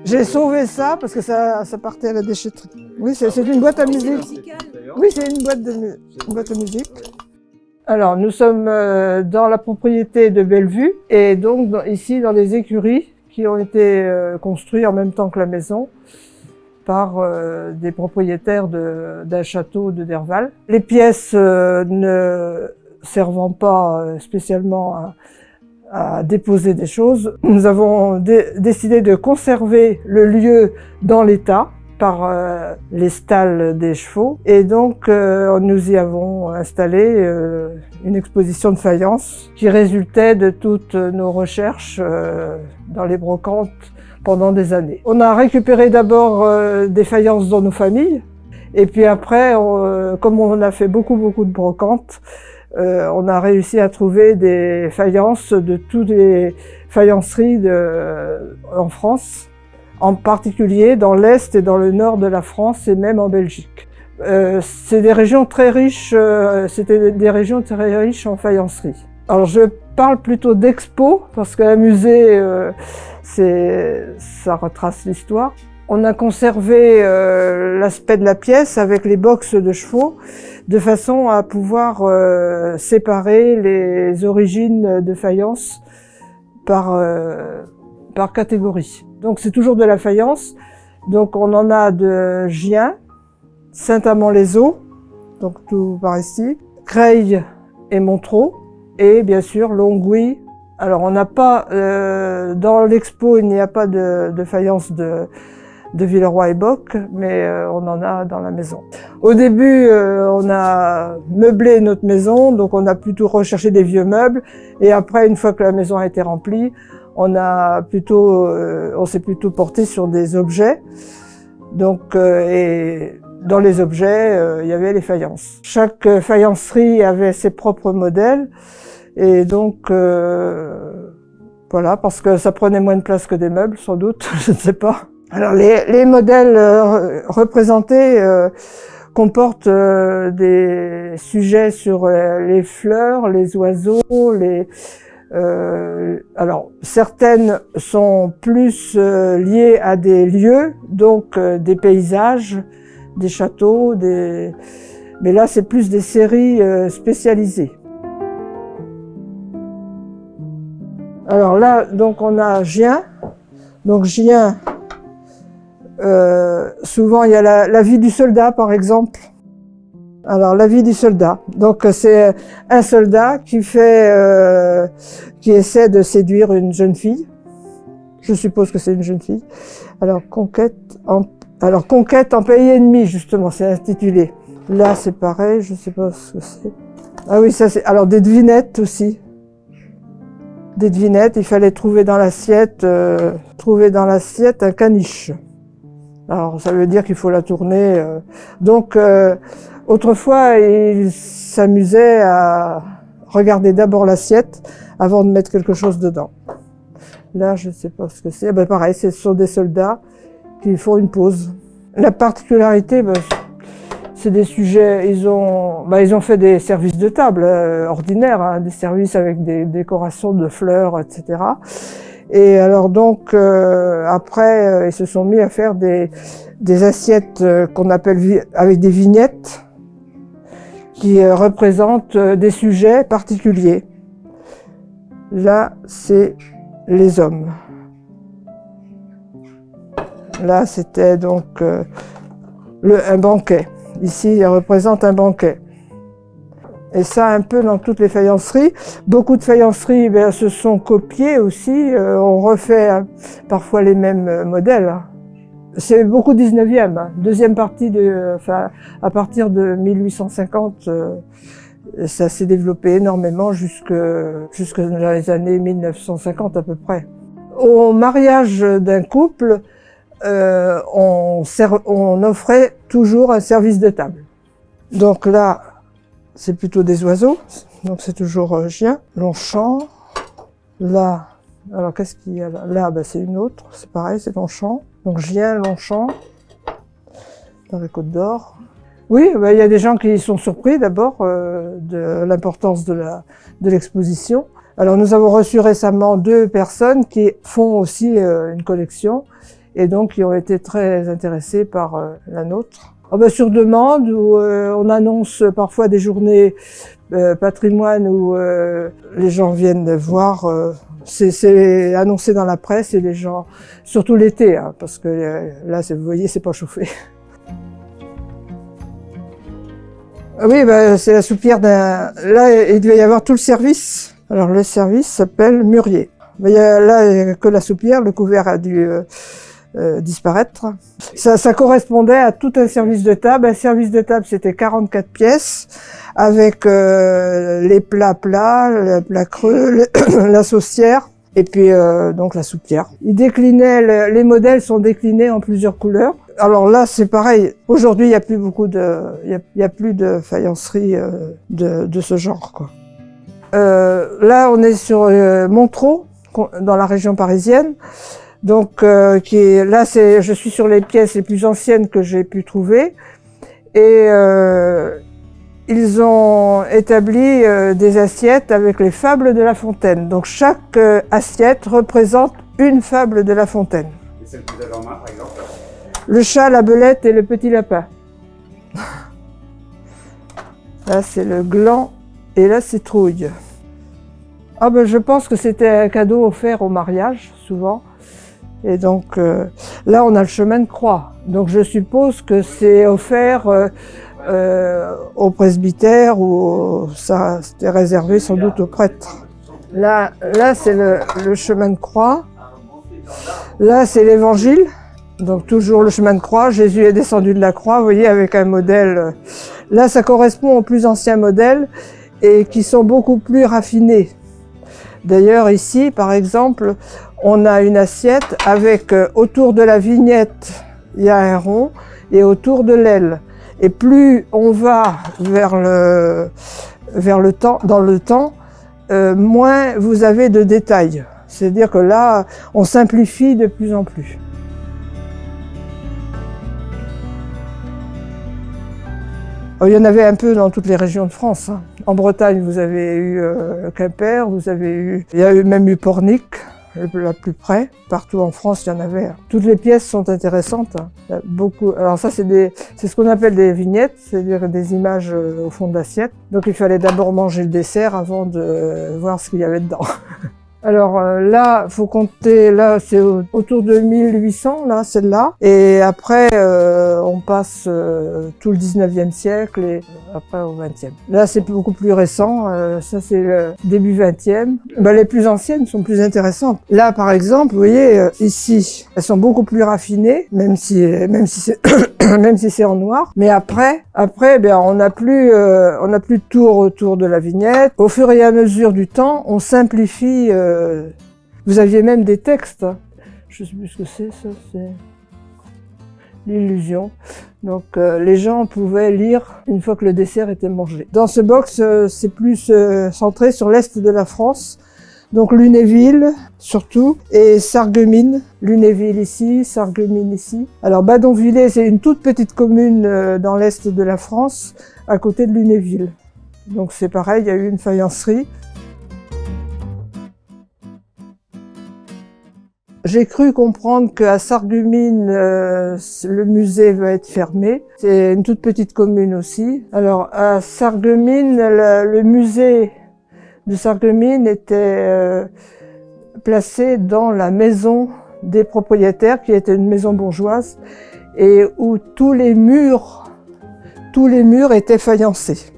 J'ai sauvé ça parce que ça partait à la déchetterie. Oui, c'est une boîte à musique. Oui, c'est une boîte à musique. Alors, nous sommes dans la propriété de Bellevue et donc ici dans les écuries qui ont été construites en même temps que la maison par des propriétaires d'un château de Derval. Les pièces ne servant pas spécialement à déposer des choses, nous avons décidé de conserver le lieu dans l'état par les stalles des chevaux et donc nous y avons installé une exposition de faïence qui résultait de toutes nos recherches dans les brocantes pendant des années. On a récupéré d'abord des faïences dans nos familles et puis après, comme on a fait beaucoup de brocantes, on a réussi à trouver des faïences de toutes les faïenceries en France, en particulier dans l'Est et dans le Nord de la France et même en Belgique. C'est des régions très riches, c'était des régions très riches en faïencerie. Alors je parle plutôt d'expo parce qu'un musée, ça retrace l'histoire. On a conservé l'aspect de la pièce avec les boxes de chevaux de façon à pouvoir séparer les origines de faïence par catégorie. Donc c'est toujours de la faïence. Donc on en a de Gien, Saint-Amand-les-Eaux, donc tout par ici, Creil et Montreux, et bien sûr Longwy. Alors on n'a pas, dans l'expo il n'y a pas de faïence de Villeroy et Boch, mais on en a dans la maison. Au début, on a meublé notre maison, donc on a plutôt recherché des vieux meubles, et après, une fois que la maison a été remplie, on s'est plutôt porté sur des objets. Donc, et dans les objets, il y avait les faïences. Chaque faïencerie avait ses propres modèles, et donc voilà, parce que ça prenait moins de place que des meubles, sans doute, je ne sais pas. Alors les modèles représentés comportent des sujets sur les fleurs, les oiseaux, alors certaines sont plus liées à des lieux, donc des paysages, des châteaux, mais là c'est plus des séries spécialisées. Alors là, donc on a Gien. Donc Gien, souvent il y a la vie du soldat par exemple. Alors la vie du soldat, donc c'est un soldat qui essaie de séduire une jeune fille. Je suppose que c'est une jeune fille. Alors conquête en pays ennemi justement, c'est intitulé. Là c'est pareil, je sais pas ce que c'est. Ah oui, ça c'est. Alors des devinettes aussi. Des devinettes, il fallait trouver dans l'assiette un caniche. Alors ça veut dire qu'il faut la tourner. Donc autrefois, ils s'amusaient à regarder d'abord l'assiette avant de mettre quelque chose dedans. Là, je ne sais pas ce que c'est. Ben, pareil, ce sont des soldats qui font une pause. La particularité, c'est des sujets, ils ont fait des services de table ordinaires, hein, des services avec des décorations de fleurs, etc. Et alors donc, après, ils se sont mis à faire des assiettes qu'on appelle avec des vignettes qui représentent des sujets particuliers. Là, c'est les hommes. Là, c'était donc un banquet. Ici, il représente un banquet. Et ça, un peu dans toutes les faïenceries. Beaucoup de faïenceries se sont copiées aussi. On refait parfois les mêmes modèles. C'est beaucoup 19e. Deuxième partie, à partir de 1850, ça s'est développé énormément jusque dans les années 1950 à peu près. Au mariage d'un couple, on offrait toujours un service de table. Donc là, c'est plutôt des oiseaux, donc c'est toujours Gien. Longchamp, là, alors qu'est-ce qu'il y a là? Là, c'est une autre, c'est pareil, c'est Longchamp. Donc Gien, Longchamp, dans les Côtes d'Or. Oui, il y a des gens qui sont surpris d'abord de l'importance de l'exposition. Alors nous avons reçu récemment 2 personnes qui font aussi une collection et donc qui ont été très intéressés par la nôtre. Sur demande, où on annonce parfois des journées patrimoine où les gens viennent voir. C'est annoncé dans la presse et les gens, surtout l'été, hein, parce que là, vous voyez, c'est pas chauffé. Oui, c'est la soupière d'un... Là, il devait y avoir tout le service. Alors, le service s'appelle mûrier. Là, il n'y a que la soupière, le couvert a dû disparaître. Ça correspondait à tout un service de table. Un service de table, c'était 44 pièces, avec les plats plats, le plat creux, la saucière, et puis donc la soupière. Ils déclinaient, les modèles sont déclinés en plusieurs couleurs. Alors là, c'est pareil. Aujourd'hui, il n'y a plus beaucoup de, il y a plus de faïencerie de ce genre, quoi. Là, on est sur Montereau, dans la région parisienne. Donc, là, je suis sur les pièces les plus anciennes que j'ai pu trouver. Et ils ont établi des assiettes avec les fables de La Fontaine. Donc, chaque assiette représente une fable de La Fontaine. Et celle que vous avez en main, par exemple? Le chat, la belette et le petit lapin. Là, c'est le gland et la citrouille. Je pense que c'était un cadeau offert au mariage, souvent. Et donc, là, on a le chemin de croix. Donc, je suppose que c'est offert au presbytère ou ça c'était réservé sans doute aux prêtres. Là c'est le chemin de croix. Là, c'est l'évangile. Donc, toujours le chemin de croix. Jésus est descendu de la croix, vous voyez, avec un modèle. Là, ça correspond aux plus anciens modèles et qui sont beaucoup plus raffinés. D'ailleurs, ici, par exemple, on a une assiette avec, autour de la vignette, il y a un rond, et autour de l'aile. Et plus on va vers le temps, dans le temps, moins vous avez de détails. C'est-à-dire que là, on simplifie de plus en plus. Il y en avait un peu dans toutes les régions de France, hein. En Bretagne, vous avez eu Quimper, il y a même eu Pornic, la plus près. Partout en France, il y en avait. Toutes les pièces sont intéressantes, hein. Il y a beaucoup. Alors ça, c'est ce qu'on appelle des vignettes, c'est-à-dire des images au fond d'assiette. Donc il fallait d'abord manger le dessert avant de voir ce qu'il y avait dedans. Alors là, faut compter, là c'est autour de 1800, là, celle-là. Et après, on passe tout le 19e siècle et après au 20e. Là, c'est beaucoup plus récent, ça c'est le début 20e. Les plus anciennes sont plus intéressantes. Là, par exemple, vous voyez, ici, elles sont beaucoup plus raffinées, même si c'est même si c'est en noir. Mais après, on n'a plus de tour autour de la vignette. Au fur et à mesure du temps, on simplifie. Vous aviez même des textes. Je ne sais plus ce que c'est, ça, c'est l'illusion. Donc les gens pouvaient lire une fois que le dessert était mangé. Dans ce box, c'est plus centré sur l'est de la France. Donc Lunéville, surtout, et Sarreguemines. Lunéville ici, Sarreguemines ici. Alors Badonvillers, c'est une toute petite commune dans l'est de la France, à côté de Lunéville. Donc c'est pareil, il y a eu une faïencerie. J'ai cru comprendre qu'à Sarreguemines, le musée va être fermé. C'est une toute petite commune aussi. Alors à Sarreguemines, le musée de Sarreguemines était placé dans la maison des propriétaires, qui était une maison bourgeoise, et où tous les murs étaient faïencés.